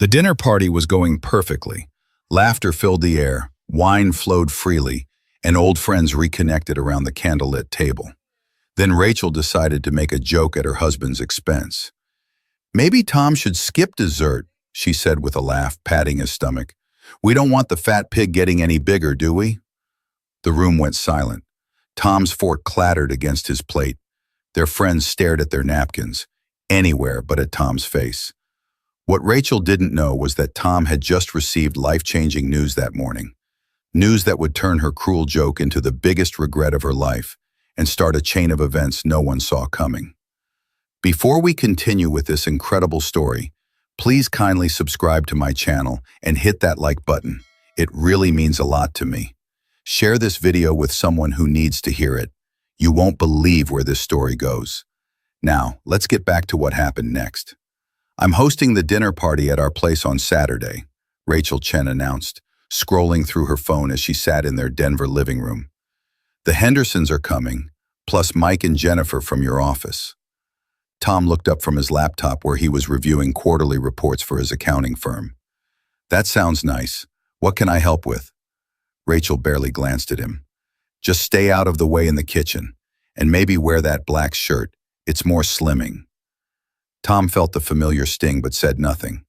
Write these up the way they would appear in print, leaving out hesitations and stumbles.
The dinner party was going perfectly. Laughter filled the air, wine flowed freely, and old friends reconnected around the candlelit table. Then Rachel decided to make a joke at her husband's expense. "Maybe Tom should skip dessert," she said with a laugh, patting his stomach. "We don't want the fat pig getting any bigger, do we?" The room went silent. Tom's fork clattered against his plate. Their friends stared at their napkins, anywhere but at Tom's face. What Rachel didn't know was that Tom had just received life-changing news that morning. News that would turn her cruel joke into the biggest regret of her life and start a chain of events no one saw coming. Before we continue with this incredible story, please kindly subscribe to my channel and hit that like button. It really means a lot to me. Share this video with someone who needs to hear it. You won't believe where this story goes. Now, let's get back to what happened next. "I'm hosting the dinner party at our place on Saturday," Rachel Chen announced, scrolling through her phone as she sat in their Denver living room. "The Hendersons are coming, plus Mike and Jennifer from your office." Tom looked up from his laptop where he was reviewing quarterly reports for his accounting firm. "That sounds nice. What can I help with?" Rachel barely glanced at him. "Just stay out of the way in the kitchen, and maybe wear that black shirt. It's more slimming." Tom felt the familiar sting but said nothing.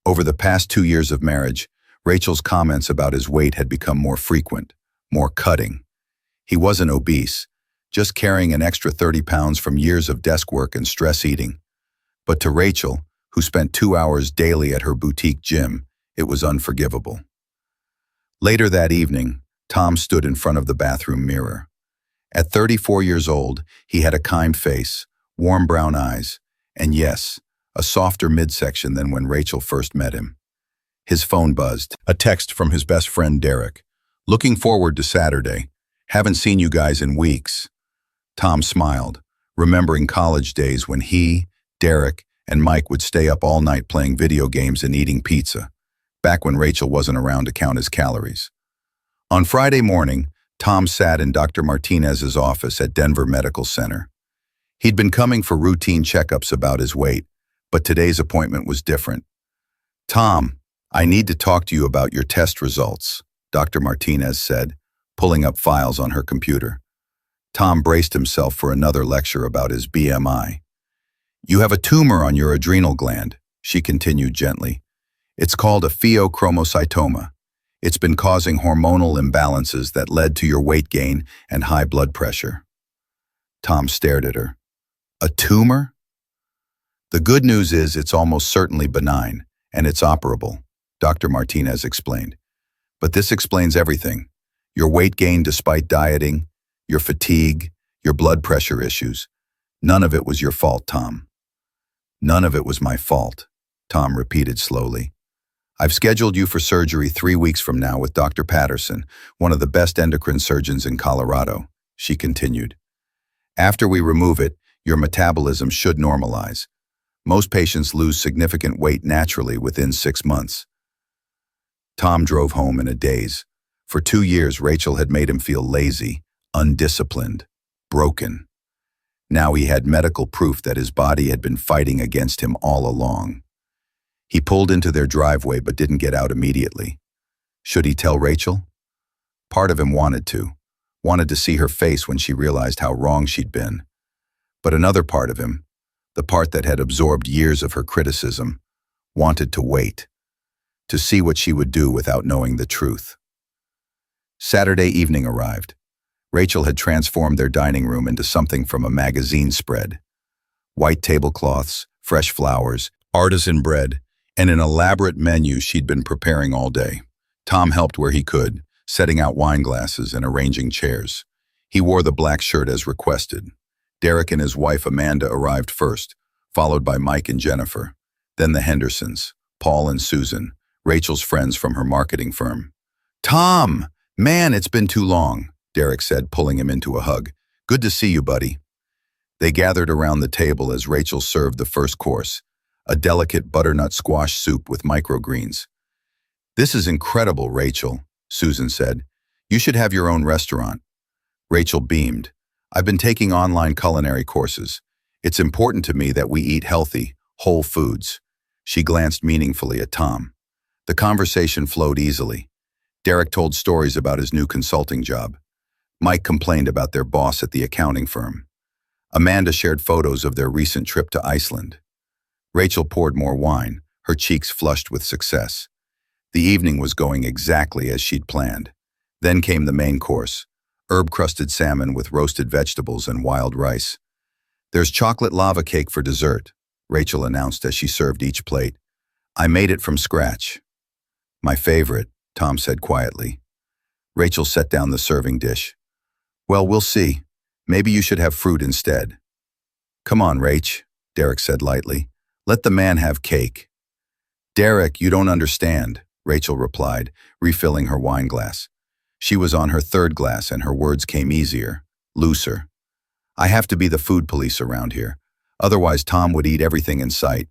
Over the past 2 years of marriage, Rachel's comments about his weight had become more frequent, more cutting. He wasn't obese, just carrying an extra 30 pounds from years of desk work and stress eating. But to Rachel, who spent 2 hours daily at her boutique gym, it was unforgivable. Later that evening, Tom stood in front of the bathroom mirror. At 34 years old, he had a kind face, warm brown eyes, and yes, a softer midsection than when Rachel first met him. His phone buzzed, a text from his best friend Derek. "Looking forward to Saturday. Haven't seen you guys in weeks." Tom smiled, remembering college days when he, Derek, and Mike would stay up all night playing video games and eating pizza, back when Rachel wasn't around to count his calories. On Friday morning, Tom sat in Dr. Martinez's office at Denver Medical Center. He'd been coming for routine checkups about his weight, but today's appointment was different. "Tom, I need to talk to you about your test results," Dr. Martinez said, pulling up files on her computer. Tom braced himself for another lecture about his BMI. "You have a tumor on your adrenal gland," she continued gently. "It's called a pheochromocytoma. It's been causing hormonal imbalances that led to your weight gain and high blood pressure." Tom stared at her. "A tumor?" "The good news is it's almost certainly benign, and it's operable," Dr. Martinez explained. "But this explains everything. Your weight gain despite dieting, your fatigue, your blood pressure issues. None of it was your fault, Tom." "None of it was my fault," Tom repeated slowly. "I've scheduled you for surgery 3 weeks from now with Dr. Patterson, one of the best endocrine surgeons in Colorado," she continued. "After we remove it, your metabolism should normalize. Most patients lose significant weight naturally within 6 months." Tom drove home in a daze. For 2 years, Rachel had made him feel lazy, undisciplined, broken. Now he had medical proof that his body had been fighting against him all along. He pulled into their driveway but didn't get out immediately. Should he tell Rachel? Part of him wanted to see her face when she realized how wrong she'd been. But another part of him, the part that had absorbed years of her criticism, wanted to wait, to see what she would do without knowing the truth. Saturday evening arrived. Rachel had transformed their dining room into something from a magazine spread. White tablecloths, fresh flowers, artisan bread, and an elaborate menu she'd been preparing all day. Tom helped where he could, setting out wine glasses and arranging chairs. He wore the black shirt as requested. Derek and his wife Amanda arrived first, followed by Mike and Jennifer. Then the Hendersons, Paul and Susan, Rachel's friends from her marketing firm. "Tom, man, it's been too long," Derek said, pulling him into a hug. "Good to see you, buddy." They gathered around the table as Rachel served the first course, a delicate butternut squash soup with microgreens. "This is incredible, Rachel," Susan said. "You should have your own restaurant." Rachel beamed. "I've been taking online culinary courses. It's important to me that we eat healthy, whole foods." She glanced meaningfully at Tom. The conversation flowed easily. Derek told stories about his new consulting job. Mike complained about their boss at the accounting firm. Amanda shared photos of their recent trip to Iceland. Rachel poured more wine, her cheeks flushed with success. The evening was going exactly as she'd planned. Then came the main course, herb-crusted salmon with roasted vegetables and wild rice. "There's chocolate lava cake for dessert," Rachel announced as she served each plate. "I made it from scratch." "My favorite," Tom said quietly. Rachel set down the serving dish. "Well, we'll see. Maybe you should have fruit instead." "Come on, Rach," Derek said lightly. "Let the man have cake." "Derek, you don't understand," Rachel replied, refilling her wine glass. She was on her third glass and her words came easier, looser. "I have to be the food police around here. Otherwise, Tom would eat everything in sight."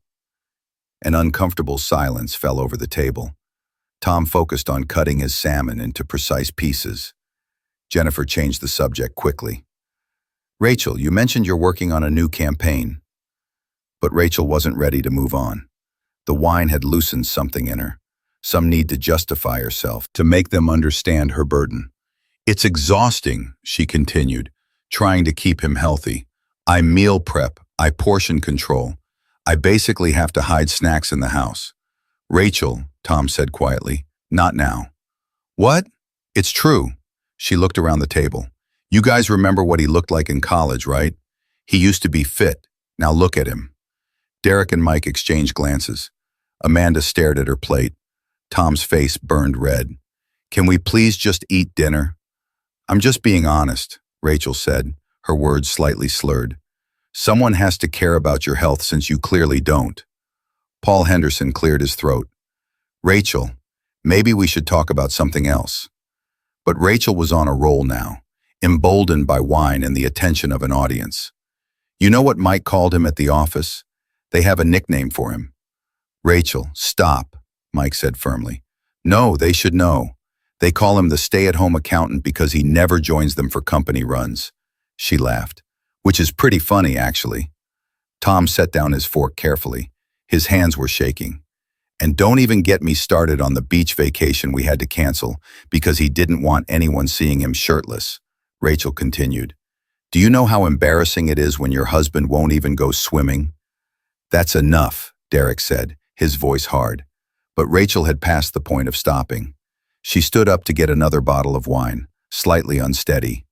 An uncomfortable silence fell over the table. Tom focused on cutting his salmon into precise pieces. Jennifer changed the subject quickly. "Rachel, you mentioned you're working on a new campaign." But Rachel wasn't ready to move on. The wine had loosened something in her, some need to justify herself, to make them understand her burden. "It's exhausting," she continued, trying to keep him healthy. "I meal prep, I portion control. I basically have to hide snacks in the house." "Rachel," Tom said quietly, "not now." "What?" "It's true." She looked around the table. "You guys remember what he looked like in college, right? He used to be fit. Now look at him." Derek and Mike exchanged glances. Amanda stared at her plate. Tom's face burned red. "Can we please just eat dinner?" "I'm just being honest," Rachel said, her words slightly slurred. "Someone has to care about your health since you clearly don't." Paul Henderson cleared his throat. "Rachel, maybe we should talk about something else." But Rachel was on a roll now, emboldened by wine and the attention of an audience. "You know what Mike called him at the office? They have a nickname for him." "Rachel, stop," Mike said firmly. "No, they should know. They call him the stay-at-home accountant because he never joins them for company runs." She laughed. "Which is pretty funny, actually." Tom set down his fork carefully. His hands were shaking. "And don't even get me started on the beach vacation we had to cancel because he didn't want anyone seeing him shirtless," Rachel continued. "Do you know how embarrassing it is when your husband won't even go swimming?" "That's enough," Derek said, his voice hard. But Rachel had passed the point of stopping. She stood up to get another bottle of wine, slightly unsteady.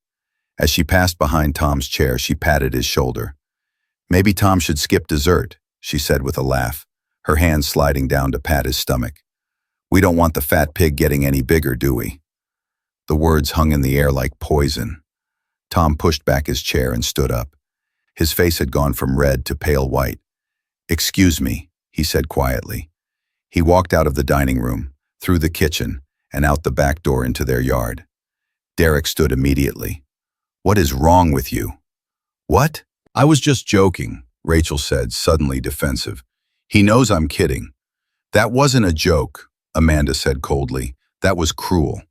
As she passed behind Tom's chair, she patted his shoulder. "Maybe Tom should skip dessert," she said with a laugh, her hand sliding down to pat his stomach. "We don't want the fat pig getting any bigger, do we?" The words hung in the air like poison. Tom pushed back his chair and stood up. His face had gone from red to pale white. "Excuse me," he said quietly. He walked out of the dining room, through the kitchen, and out the back door into their yard. Derek stood immediately. "What is wrong with you?" "What?" "I was just joking," Rachel said, suddenly defensive. "He knows I'm kidding." "That wasn't a joke," Amanda said coldly. "That was cruel."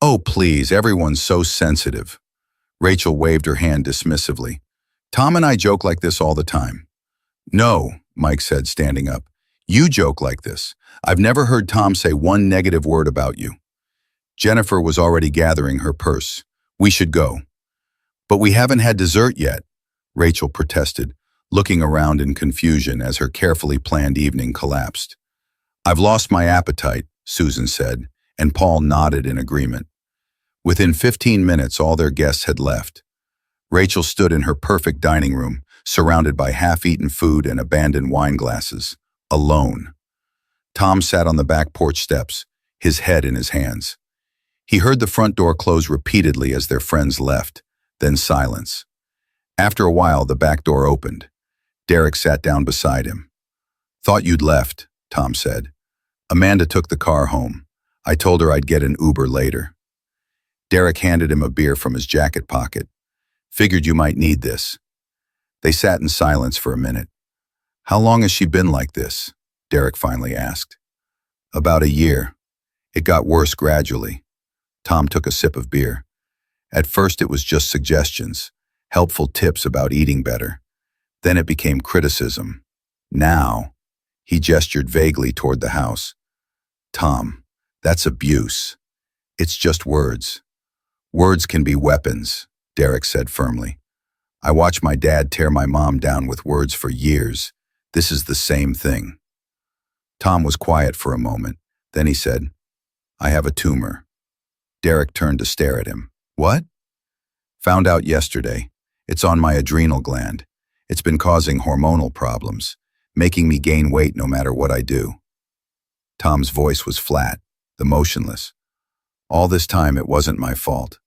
"Oh, please, everyone's so sensitive." Rachel waved her hand dismissively. "Tom and I joke like this all the time." "No," Mike said, standing up. "You joke like this. I've never heard Tom say one negative word about you." Jennifer was already gathering her purse. "We should go." "But we haven't had dessert yet," Rachel protested, looking around in confusion as her carefully planned evening collapsed. "I've lost my appetite," Susan said, and Paul nodded in agreement. Within 15 minutes, all their guests had left. Rachel stood in her perfect dining room, surrounded by half-eaten food and abandoned wine glasses, alone. Tom sat on the back porch steps, his head in his hands. He heard the front door close repeatedly as their friends left, then silence. After a while, the back door opened. Derek sat down beside him. "Thought you'd left," Tom said. "Amanda took the car home. I told her I'd get an Uber later." Derek handed him a beer from his jacket pocket. "Figured you might need this." They sat in silence for a minute. "How long has she been like this?" Derek finally asked. "About a year. It got worse gradually." Tom took a sip of beer. "At first it was just suggestions, helpful tips about eating better. Then it became criticism. Now," He gestured vaguely toward the house. Tom, that's abuse. It's just words. Words can be weapons, Derek said firmly. I watched my dad tear my mom down with words for years. This is the same thing. Tom was quiet for a moment. Then he said, I have a tumor. Derek turned to stare at him. What? Found out yesterday. It's on my adrenal gland. It's been causing hormonal problems, making me gain weight no matter what I do. Tom's voice was flat, emotionless. All this time it wasn't my fault.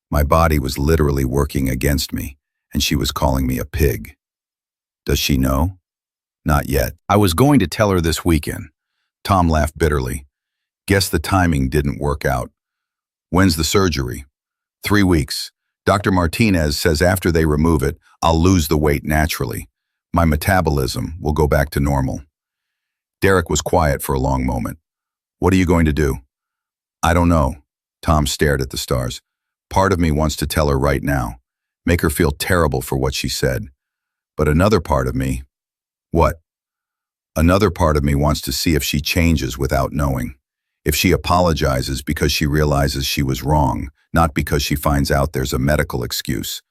My body was literally working against me, and she was calling me a pig. Does she know? Not yet. I was going to tell her this weekend. Tom laughed bitterly. Guess the timing didn't work out. When's the surgery? 3 weeks. Dr. Martinez says after they remove it, I'll lose the weight naturally. My metabolism will go back to normal. Derek was quiet for a long moment. What are you going to do? I don't know. Tom stared at the stars. Part of me wants to tell her right now, make her feel terrible for what she said. But another part of me, what? Another part of me wants to see if she changes without knowing. If she apologizes because she realizes she was wrong, not because she finds out there's a medical excuse.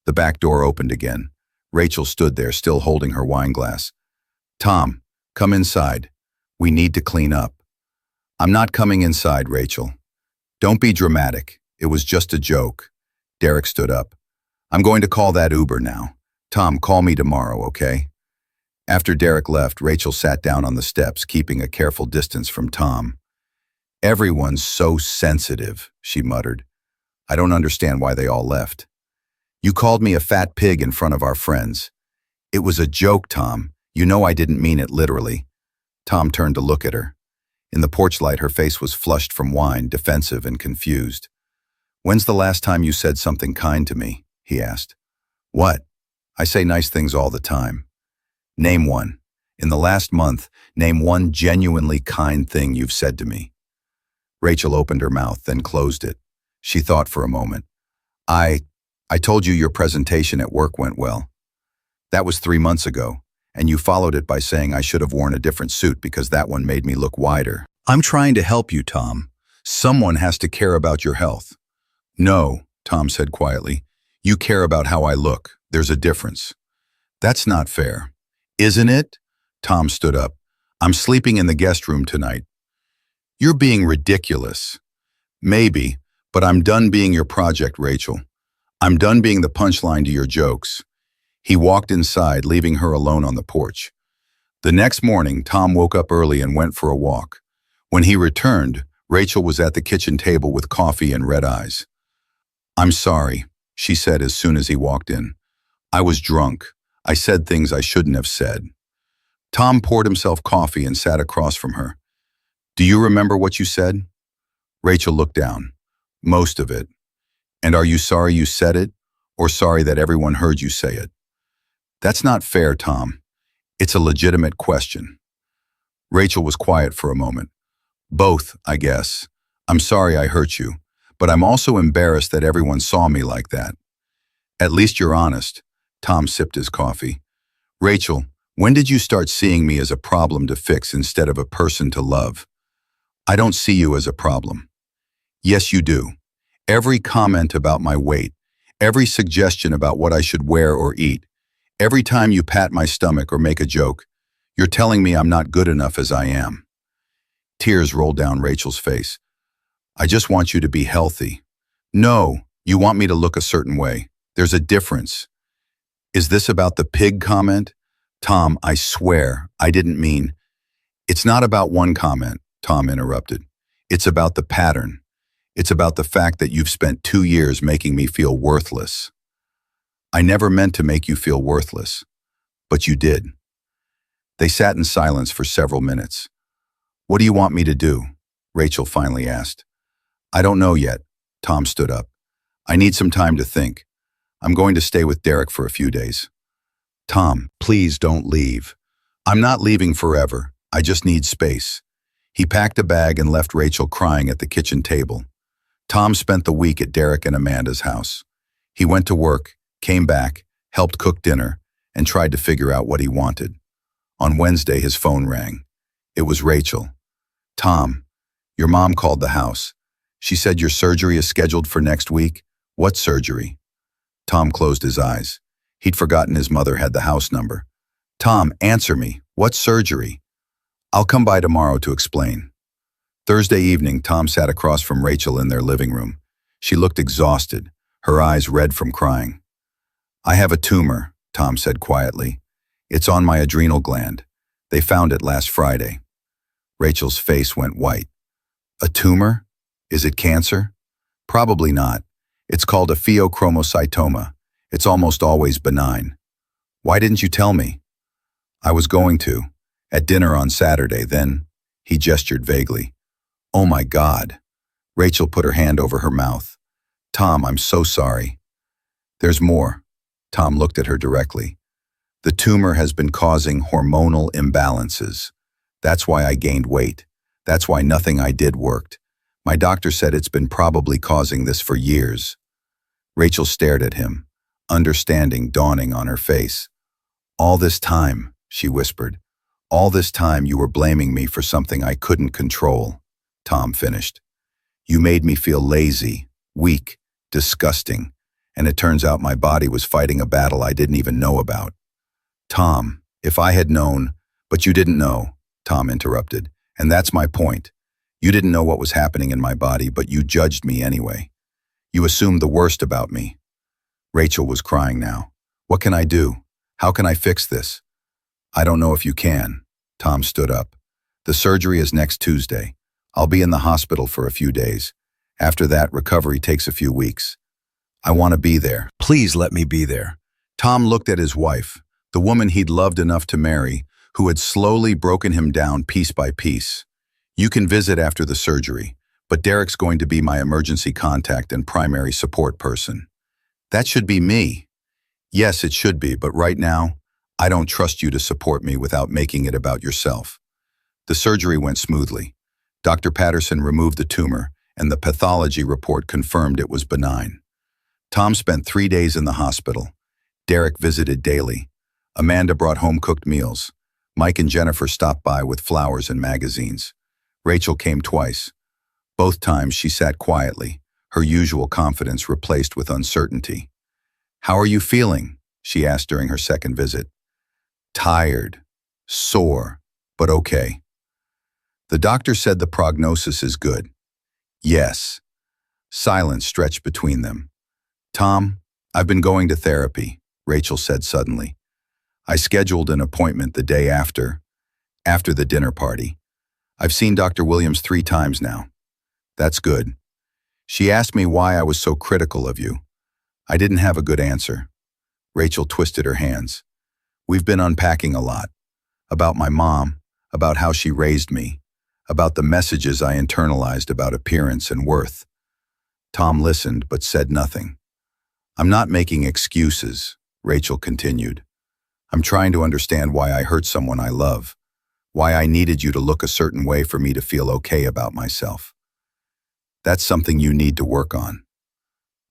The back door opened again. Rachel stood there, still holding her wine glass. Tom, come inside. We need to clean up. I'm not coming inside, Rachel. Don't be dramatic. It was just a joke. Derek stood up. I'm going to call that Uber now. Tom, call me tomorrow, okay? After Derek left, Rachel sat down on the steps, keeping a careful distance from Tom. Everyone's so sensitive, she muttered. I don't understand why they all left. You called me a fat pig in front of our friends. It was a joke, Tom. You know I didn't mean it literally. Tom turned to look at her. In the porch light, her face was flushed from wine, defensive and confused. When's the last time you said something kind to me? He asked. What? I say nice things all the time. Name one. In the last month, name one genuinely kind thing you've said to me. Rachel opened her mouth, then closed it. She thought for a moment. I told you your presentation at work went well. That was 3 months ago, and you followed it by saying I should have worn a different suit because that one made me look wider. I'm trying to help you, Tom. Someone has to care about your health. No, Tom said quietly. You care about how I look. There's a difference. That's not fair. Isn't it? Tom stood up. I'm sleeping in the guest room tonight. You're being ridiculous. Maybe, but I'm done being your project, Rachel. I'm done being the punchline to your jokes. He walked inside, leaving her alone on the porch. The next morning, Tom woke up early and went for a walk. When he returned, Rachel was at the kitchen table with coffee and red eyes. I'm sorry, she said as soon as he walked in. I was drunk. I said things I shouldn't have said. Tom poured himself coffee and sat across from her. Do you remember what you said? Rachel looked down. Most of it. And are you sorry you said it, or sorry that everyone heard you say it? That's not fair, Tom. It's a legitimate question. Rachel was quiet for a moment. Both, I guess. I'm sorry I hurt you, but I'm also embarrassed that everyone saw me like that. At least you're honest. Tom sipped his coffee. Rachel, when did you start seeing me as a problem to fix instead of a person to love? I don't see you as a problem. Yes, you do. Every comment about my weight, every suggestion about what I should wear or eat, every time you pat my stomach or make a joke, you're telling me I'm not good enough as I am. Tears rolled down Rachel's face. I just want you to be healthy. No, you want me to look a certain way. There's a difference. Is this about the pig comment? Tom, I swear, I didn't mean. It's not about one comment, Tom interrupted. It's about the pattern. It's about the fact that you've spent 2 years making me feel worthless. I never meant to make you feel worthless, but you did. They sat in silence for several minutes. What do you want me to do? Rachel finally asked. I don't know yet. Tom stood up. I need some time to think. I'm going to stay with Derek for a few days. Tom, please don't leave. I'm not leaving forever. I just need space. He packed a bag and left Rachel crying at the kitchen table. Tom spent the week at Derek and Amanda's house. He went to work, came back, helped cook dinner, and tried to figure out what he wanted. On Wednesday, his phone rang. It was Rachel. "Tom, your mom called the house. She said your surgery is scheduled for next week." "What surgery?" Tom closed his eyes. He'd forgotten his mother had the house number. "Tom, answer me. What surgery?" "I'll come by tomorrow to explain." Thursday evening, Tom sat across from Rachel in their living room. She looked exhausted, her eyes red from crying. "I have a tumor," Tom said quietly. "It's on my adrenal gland. They found it last Friday." Rachel's face went white. "A tumor? Is it cancer?" "Probably not. It's called a pheochromocytoma. It's almost always benign." "Why didn't you tell me?" "I was going to. At dinner on Saturday, then." He gestured vaguely. "Oh my God." Rachel put her hand over her mouth. "Tom, I'm so sorry." "There's more." Tom looked at her directly. "The tumor has been causing hormonal imbalances. That's why I gained weight. That's why nothing I did worked. My doctor said it's been probably causing this for years." Rachel stared at him, understanding dawning on her face. "All this time," she whispered, "all this time you were blaming me for something I couldn't control." Tom finished. "You made me feel lazy, weak, disgusting, and it turns out my body was fighting a battle I didn't even know about." "Tom, if I had known—" "But you didn't know," Tom interrupted, "and that's my point. You didn't know what was happening in my body, but you judged me anyway. You assumed the worst about me." Rachel was crying now. "What can I do? How can I fix this?" "I don't know if you can." Tom stood up. "The surgery is next Tuesday. I'll be in the hospital for a few days. After that, recovery takes a few weeks. I want to be there. Please let me be there." Tom looked at his wife, the woman he'd loved enough to marry, who had slowly broken him down piece by piece. "You can visit after the surgery, but Derek's going to be my emergency contact and primary support person." "That should be me." "Yes, it should be, but right now, I don't trust you to support me without making it about yourself." The surgery went smoothly. Dr. Patterson removed the tumor, and the pathology report confirmed it was benign. Tom spent 3 days in the hospital. Derek visited daily. Amanda brought home cooked meals. Mike and Jennifer stopped by with flowers and magazines. Rachel came twice. Both times she sat quietly, her usual confidence replaced with uncertainty. "How are you feeling?" she asked during her second visit. "Tired, sore, but okay." "The doctor said the prognosis is good." "Yes." Silence stretched between them. "Tom, I've been going to therapy," Rachel said suddenly. "I scheduled an appointment the day after the dinner party. I've seen Dr. Williams 3 times now." "That's good." "She asked me why I was so critical of you. I didn't have a good answer." Rachel twisted her hands. "We've been unpacking a lot. About my mom, about how she raised me, about the messages I internalized about appearance and worth." Tom listened but said nothing. "I'm not making excuses," Rachel continued. "I'm trying to understand why I hurt someone I love, why I needed you to look a certain way for me to feel okay about myself. That's something you need to work on."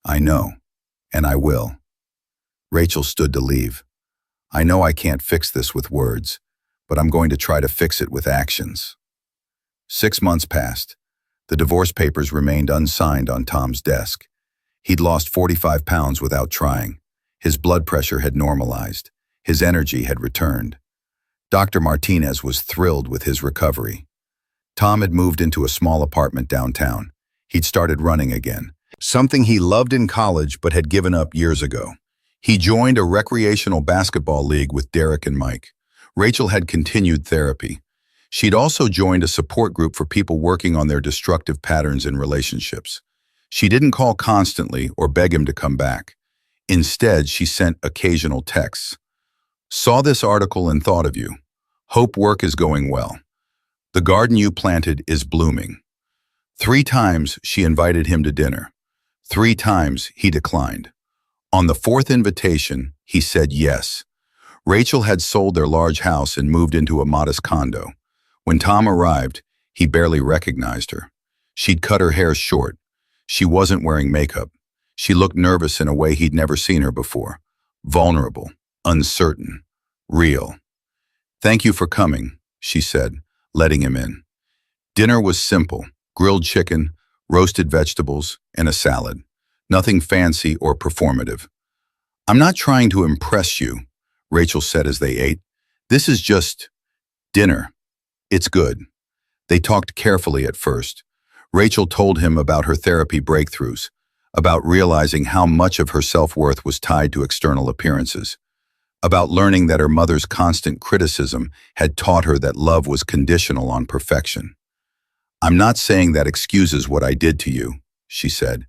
"I know, and I will." Rachel stood to leave. "I know I can't fix this with words, but I'm going to try to fix it with actions." 6 months passed. The divorce papers remained unsigned on Tom's desk. He'd lost 45 pounds without trying. His blood pressure had normalized. His energy had returned. Dr. Martinez was thrilled with his recovery. Tom had moved into a small apartment downtown. He'd started running again, something he loved in college but had given up years ago. He joined a recreational basketball league with Derek and Mike. Rachel had continued therapy. She'd also joined a support group for people working on their destructive patterns in relationships. She didn't call constantly or beg him to come back. Instead, she sent occasional texts. "Saw this article and thought of you. Hope work is going well. The garden you planted is blooming." 3 times she invited him to dinner. 3 times he declined. On the 4th invitation, he said yes. Rachel had sold their large house and moved into a modest condo. When Tom arrived, he barely recognized her. She'd cut her hair short. She wasn't wearing makeup. She looked nervous in a way he'd never seen her before. Vulnerable, uncertain, real. "Thank you for coming," she said, letting him in. Dinner was simple: grilled chicken, roasted vegetables, and a salad. Nothing fancy or performative. "I'm not trying to impress you," Rachel said as they ate. "This is just dinner. It's good." They talked carefully at first. Rachel told him about her therapy breakthroughs, about realizing how much of her self-worth was tied to external appearances, about learning that her mother's constant criticism had taught her that love was conditional on perfection. "I'm not saying that excuses what I did to you," she said,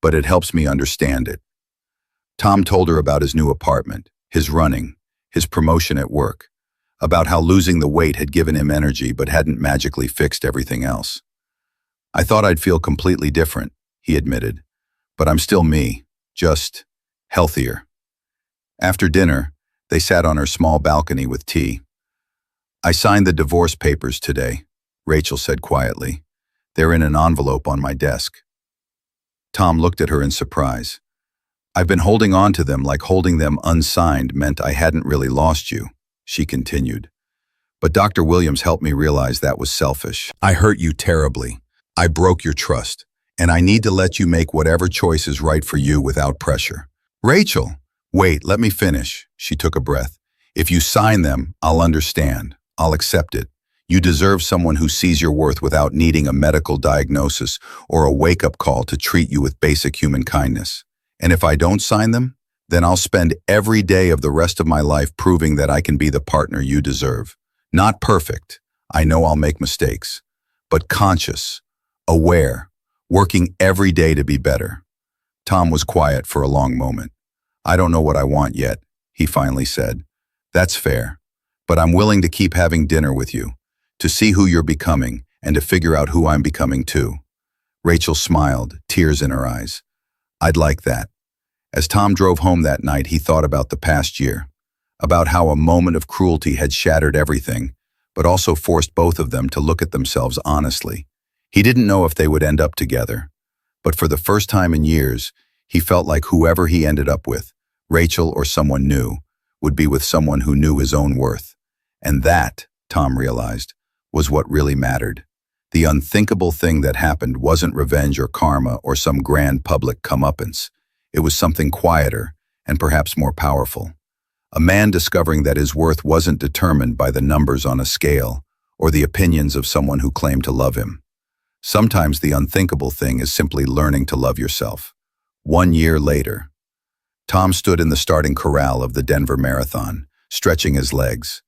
"but it helps me understand it." Tom told her about his new apartment, his running, his promotion at work, about how losing the weight had given him energy but hadn't magically fixed everything else. "I thought I'd feel completely different," he admitted, "but I'm still me, just healthier." After dinner, they sat on her small balcony with tea. "I signed the divorce papers today," Rachel said quietly. "They're in an envelope on my desk." Tom looked at her in surprise. "I've been holding on to them like holding them unsigned meant I hadn't really lost you," she continued. "But Dr. Williams helped me realize that was selfish. I hurt you terribly. I broke your trust, and I need to let you make whatever choice is right for you without pressure." "Rachel, wait, let me finish." She took a breath. "If you sign them, I'll understand. I'll accept it. You deserve someone who sees your worth without needing a medical diagnosis or a wake-up call to treat you with basic human kindness. And if I don't sign them, then I'll spend every day of the rest of my life proving that I can be the partner you deserve. Not perfect. I know I'll make mistakes. But conscious, aware, working every day to be better." Tom was quiet for a long moment. "I don't know what I want yet," he finally said. "That's fair. But I'm willing to keep having dinner with you, to see who you're becoming, and to figure out who I'm becoming too." Rachel smiled, tears in her eyes. "I'd like that." As Tom drove home that night, he thought about the past year, about how a moment of cruelty had shattered everything, but also forced both of them to look at themselves honestly. He didn't know if they would end up together, but for the first time in years, he felt like whoever he ended up with, Rachel or someone new, would be with someone who knew his own worth. And that, Tom realized, was what really mattered. The unthinkable thing that happened wasn't revenge or karma or some grand public comeuppance. It was something quieter and perhaps more powerful. A man discovering that his worth wasn't determined by the numbers on a scale or the opinions of someone who claimed to love him. Sometimes the unthinkable thing is simply learning to love yourself. 1 year later, Tom stood in the starting corral of the Denver Marathon, stretching his legs.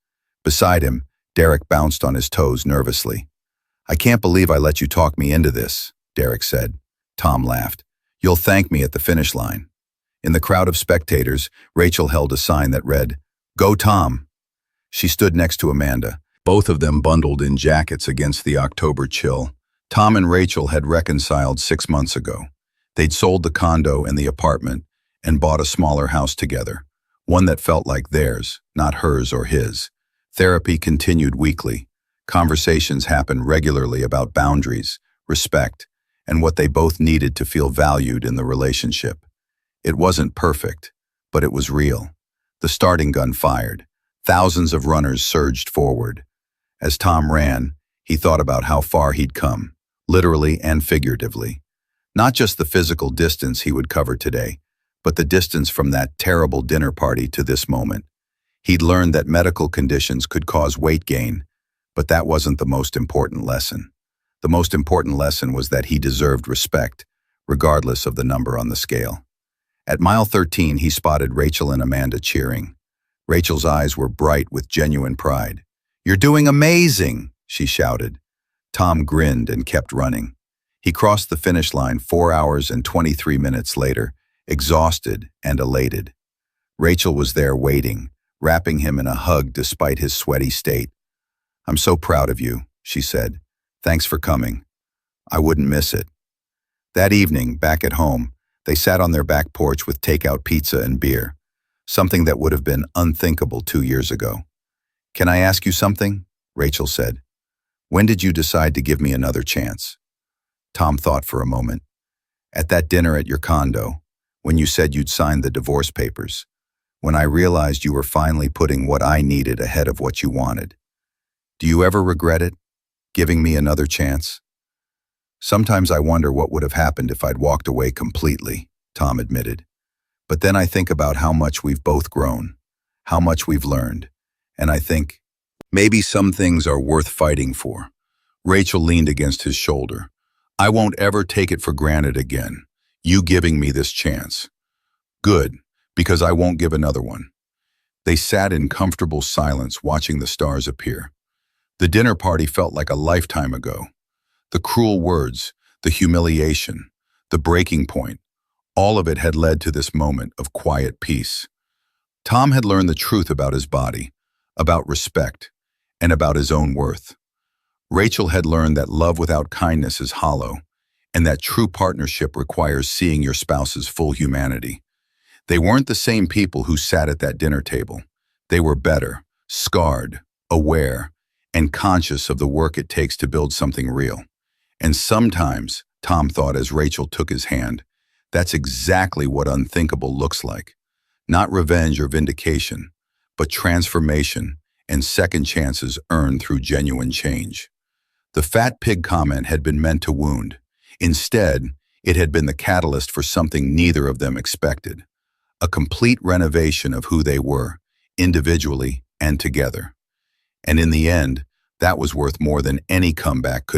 Beside him, Derek bounced on his toes nervously. "I can't believe I let you talk me into this," Derek said. Tom laughed. "You'll thank me at the finish line." In the crowd of spectators, Rachel held a sign that read, "Go Tom." She stood next to Amanda, both of them bundled in jackets against the October chill. Tom and Rachel had reconciled 6 months ago. They'd sold the condo and the apartment and bought a smaller house together, one that felt like theirs, not hers or his. Therapy continued weekly. Conversations happened regularly about boundaries, respect, and what they both needed to feel valued in the relationship. It wasn't perfect, but it was real. The starting gun fired. Thousands of runners surged forward. As Tom ran, he thought about how far he'd come, literally and figuratively. Not just the physical distance he would cover today, but the distance from that terrible dinner party to this moment. He'd learned that medical conditions could cause weight gain, but that wasn't the most important lesson. The most important lesson was that he deserved respect, regardless of the number on the scale. At mile 13, he spotted Rachel and Amanda cheering. Rachel's eyes were bright with genuine pride. "You're doing amazing," she shouted. Tom grinned and kept running. He crossed the finish line 4 hours and 23 minutes later, exhausted and elated. Rachel was there waiting, wrapping him in a hug despite his sweaty state. "I'm so proud of you," she said. "Thanks for coming. I wouldn't miss it." That evening, back at home, they sat on their back porch with takeout pizza and beer, something that would have been unthinkable 2 years ago. "Can I ask you something?" Rachel said. "When did you decide to give me another chance?" Tom thought for a moment. "At that dinner at your condo, when you said you'd signed the divorce papers. when I realized you were finally putting what I needed ahead of what you wanted. Do you ever regret it, giving me another chance? Sometimes I wonder what would have happened if I'd walked away completely, Tom admitted. But then I think about how much we've both grown, how much we've learned, and I think, maybe some things are worth fighting for. Rachel leaned against his shoulder. I won't ever take it for granted again, you giving me this chance. Good, because I won't give another one. They sat in comfortable silence watching the stars appear. The dinner party felt like a lifetime ago. The cruel words, the humiliation, the breaking point, all of it had led to this moment of quiet peace. Tom had learned the truth about his body, about respect, and about his own worth. Rachel had learned that love without kindness is hollow, and that true partnership requires seeing your spouse's full humanity. They weren't the same people who sat at that dinner table. They were better, scarred, aware, and conscious of the work it takes to build something real. And sometimes, Tom thought as Rachel took his hand, that's exactly what unthinkable looks like. Not revenge or vindication, but transformation and second chances earned through genuine change. The fat pig comment had been meant to wound. Instead, it had been the catalyst for something neither of them expected. A complete renovation of who they were, individually and together. And in the end, that was worth more than any comeback could